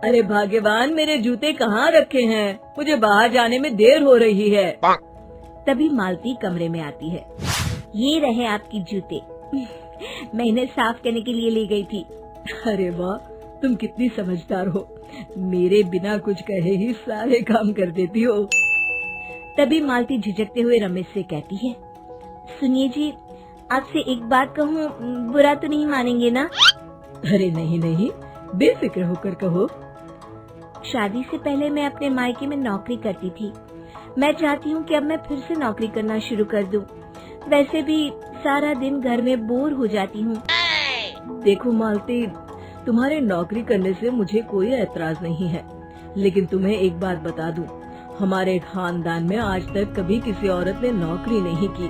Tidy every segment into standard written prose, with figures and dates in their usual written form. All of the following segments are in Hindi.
अरे भाग्यवान, मेरे जूते कहाँ रखे हैं? मुझे बाहर जाने में देर हो रही है। तभी मालती कमरे में आती है। ये रहे आपकी जूते। मैं इन्हें साफ करने के लिए ले गई थी। अरे वाह, तुम कितनी समझदार हो। मेरे बिना कुछ कहे ही सारे काम कर देती हो। तभी मालती झिझकते हुए रमेश से कहती है, सुनिए जी, आपसे एक बात कहूँ, बुरा तो नहीं मानेंगे ना? अरे नहीं नहीं, बेफिक्र होकर कहो। शादी से पहले मैं अपने मायके में नौकरी करती थी। मैं चाहती हूँ कि अब मैं फिर से नौकरी करना शुरू कर दूँ। वैसे भी सारा दिन घर में बोर हो जाती हूँ। देखो मालती, तुम्हारे नौकरी करने से मुझे कोई ऐतराज नहीं है, लेकिन तुम्हें एक बात बता दूं, हमारे खानदान में आज तक कभी किसी औरत ने नौकरी नहीं की।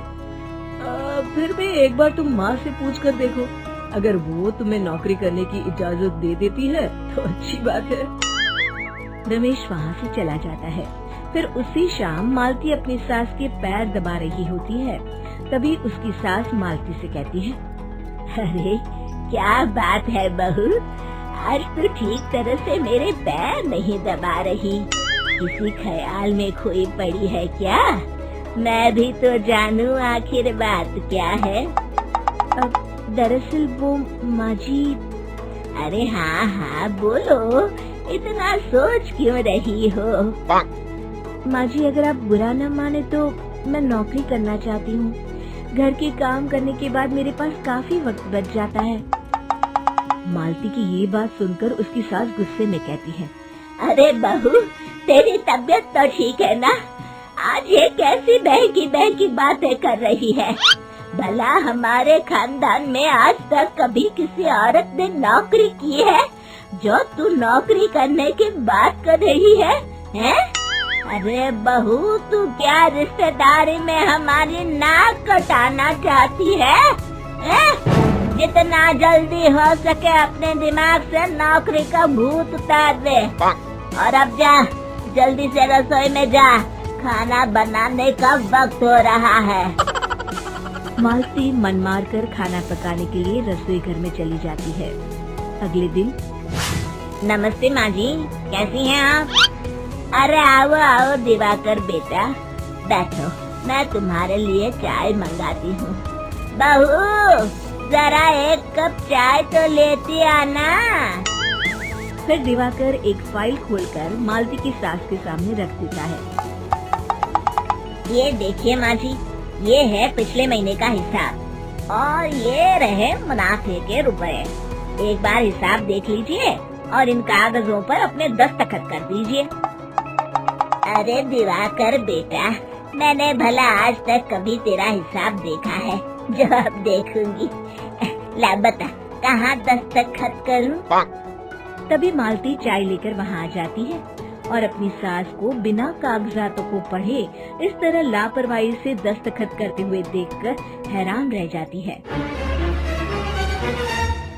फिर भी एक बार तुम माँ से पूछ कर देखो, अगर वो तुम्हें नौकरी करने की इजाजत दे देती है तो अच्छी बात है। रमेश वहाँ से चला जाता है। फिर उसी शाम मालती अपनी सास के पैर दबा रही होती है। तभी उसकी सास मालती से कहती है, अरे क्या बात है बहू, आज तो ठीक तरह से मेरे पैर नहीं दबा रही। किसी ख्याल में खोई पड़ी है क्या? मैं भी तो जानूं आखिर बात क्या है। दरअसल वो माँ जी। अरे हाँ हाँ बोलो, इतना सोच क्यों रही हो? माँ जी, अगर आप बुरा न माने तो मैं नौकरी करना चाहती हूँ। घर के काम करने के बाद मेरे पास काफी वक्त बच जाता है। मालती की ये बात सुनकर उसकी सास गुस्से में कहती है, अरे बहू, तेरी तबीयत तो ठीक है ना? आज ये कैसी बहकी बहकी बातें कर रही है? भला हमारे खानदान में आज तक कभी किसी औरत ने नौकरी की है जो तू नौकरी करने की बात कर रही है, हैं? अरे बहू, तू क्या रिश्तेदारी में हमारी नाक कटाना चाहती है? जितना जल्दी हो सके अपने दिमाग से नौकरी का भूत उतार दे। और अब जा, जल्दी से रसोई में जा, खाना बनाने का वक्त हो रहा है। मालती मन मार कर खाना पकाने के लिए रसोई घर में चली जाती है। अगले दिन, नमस्ते माँ जी, कैसी हैं आप? अरे आओ आओ दिवाकर बेटा, बैठो, मैं तुम्हारे लिए चाय मंगाती हूँ। बहू, जरा एक कप चाय तो लेती आना। फिर दिवाकर एक फाइल खोलकर मालती की सास के सामने रख देता है। ये देखिए माँ जी, ये है पिछले महीने का हिसाब और ये रहे मुनाफे के रुपए। एक बार हिसाब देख लीजिए और इन कागजों पर अपने दस्तखत कर दीजिए। अरे दिवाकर बेटा, मैंने भला आज तक कभी तेरा हिसाब देखा है जो अब देखूंगी? ला बता, कहाँ दस्तखत करूं? तभी मालती चाय लेकर वहाँ आ जाती है और अपनी सास को बिना कागजातों को पढ़े इस तरह लापरवाही से दस्तखत करते हुए देखकर हैरान रह जाती है।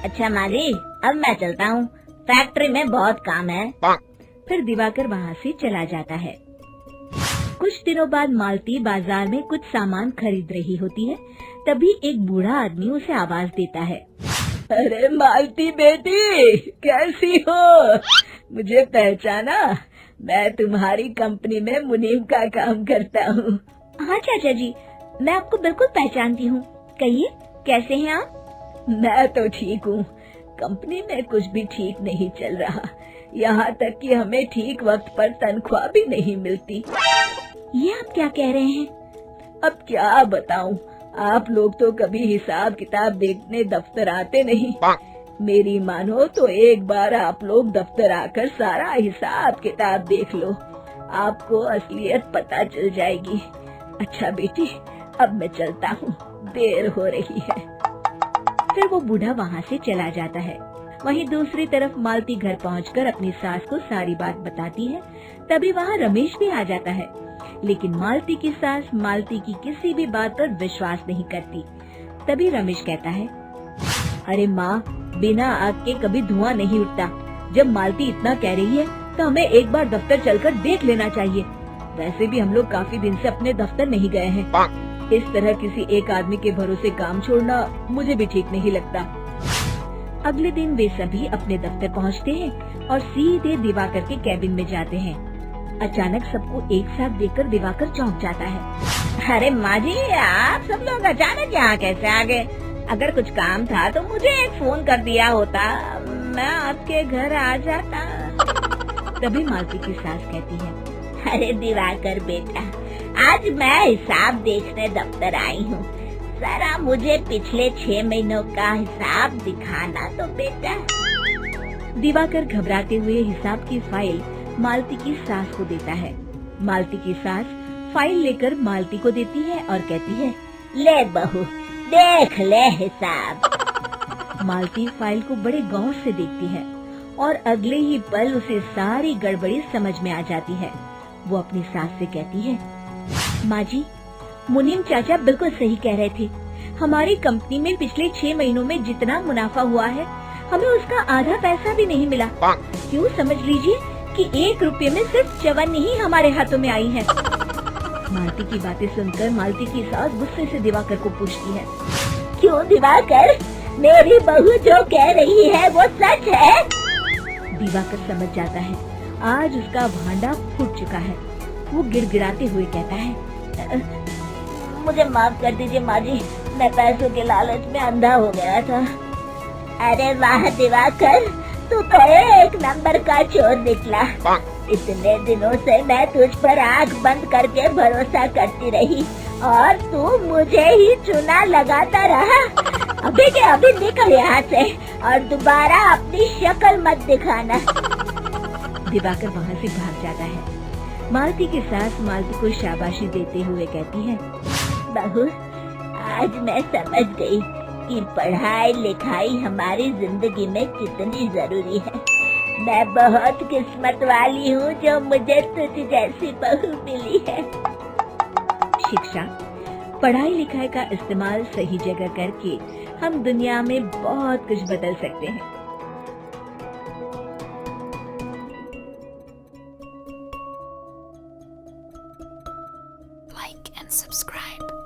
अच्छा माँ जी, अब मैं चलता हूँ, फैक्ट्री में बहुत काम है। फिर दिवाकर वहाँ से चला जाता है। कुछ दिनों बाद मालती बाजार में कुछ सामान खरीद रही होती है। तभी एक बूढ़ा आदमी उसे आवाज देता है, अरे मालती बेटी, कैसी हो? मुझे पहचाना? मैं तुम्हारी कंपनी में मुनीम का काम करता हूँ। हाँ चाचा जी, मैं आपको बिल्कुल पहचानती हूँ। कहिए, कैसे हैं आप? मैं तो ठीक हूँ। कंपनी में कुछ भी ठीक नहीं चल रहा, यहाँ तक कि हमें ठीक वक्त पर तनख्वाह भी नहीं मिलती। ये आप क्या कह रहे हैं? अब क्या बताऊं, आप लोग तो कभी हिसाब किताब देखने दफ्तर आते नहीं। मेरी मानो तो एक बार आप लोग दफ्तर आकर सारा हिसाब किताब देख लो, आपको असलियत पता चल जाएगी। अच्छा बेटी, अब मैं चलता हूँ, देर हो रही है। फिर वो बूढ़ा वहाँ से चला जाता है। वहीं दूसरी तरफ मालती घर पहुंचकर अपनी सास को सारी बात बताती है। तभी वहाँ रमेश भी आ जाता है, लेकिन मालती की सास मालती की किसी भी बात पर विश्वास नहीं करती। तभी रमेश कहता है, अरे माँ, बिना आग के कभी धुआं नहीं उठता। जब मालती इतना कह रही है तो हमें एक बार दफ्तर चलकर देख लेना चाहिए। वैसे भी हम लोग काफी दिन से अपने दफ्तर नहीं गए हैं। इस तरह किसी एक आदमी के भरोसे काम छोड़ना मुझे भी ठीक नहीं लगता। अगले दिन वे सभी अपने दफ्तर पहुंचते हैं और सीधे दिवाकर के कैबिन में जाते हैं। अचानक सबको एक साथ देखकर दिवाकर चौंक जाता है। अरे माँ जी, आप सब लोग अचानक यहाँ कैसे आ गए? अगर कुछ काम था तो मुझे एक फोन कर दिया होता, मैं आपके घर आ जाता। तभी मालती की सास कहती है, अरे दिवाकर बेटा, आज मैं हिसाब देखने दफ्तर आई हूँ, जरा मुझे पिछले 6 महीनों का हिसाब दिखाना तो बेटा। दिवाकर घबराते हुए हिसाब की फाइल मालती की सास को देता है। मालती की सास फाइल लेकर मालती को देती है और कहती है, ले बहू, देख ले हिसाब। मालती फाइल को बड़े गौर से देखती है और अगले ही पल उसे सारी गड़बड़ी समझ में आ जाती है। वो अपनी सास से कहती है, माँ जी, मुनीम चाचा बिल्कुल सही कह रहे थे। हमारी कंपनी में पिछले 6 महीनों में जितना मुनाफा हुआ है, हमें उसका आधा पैसा भी नहीं मिला। क्यों समझ लीजिए कि 1 रुपये में सिर्फ चवन्नी ही हमारे हाथों में आई है। मालती की बातें सुनकर मालती की सास गुस्से से दिवाकर को पूछती है, क्यों दिवाकर, मेरी बहू जो कह रही है वो सच है? दिवाकर समझ जाता है आज उसका भांडा फूट चुका है। वो गिड़गिड़ाते हुए कहता है, मुझे माफ कर दीजिए माँ जी, मैं पैसों के लालच में अंधा हो गया था। अरे वाह दिवाकर, तू तो 1 नंबर का चोर निकला। इतने दिनों से मैं तुझ पर आंख बंद करके भरोसा करती रही और तू मुझे ही चुना लगाता रहा। अभी के अभी निकल यहाँ से और दोबारा अपनी शक्ल मत दिखाना। दिवाकर वहाँ से भाग जाता है। मालती की सास मालती को शाबाशी देते हुए कहती है, बहू, आज मैं समझ गई कि पढ़ाई लिखाई हमारी जिंदगी में कितनी जरूरी है। मैं बहुत किस्मत वाली हूँ जो मुझे तुझ जैसी बहू मिली है। शिक्षा, पढ़ाई लिखाई का इस्तेमाल सही जगह करके हम दुनिया में बहुत कुछ बदल सकते हैं। Like and subscribe.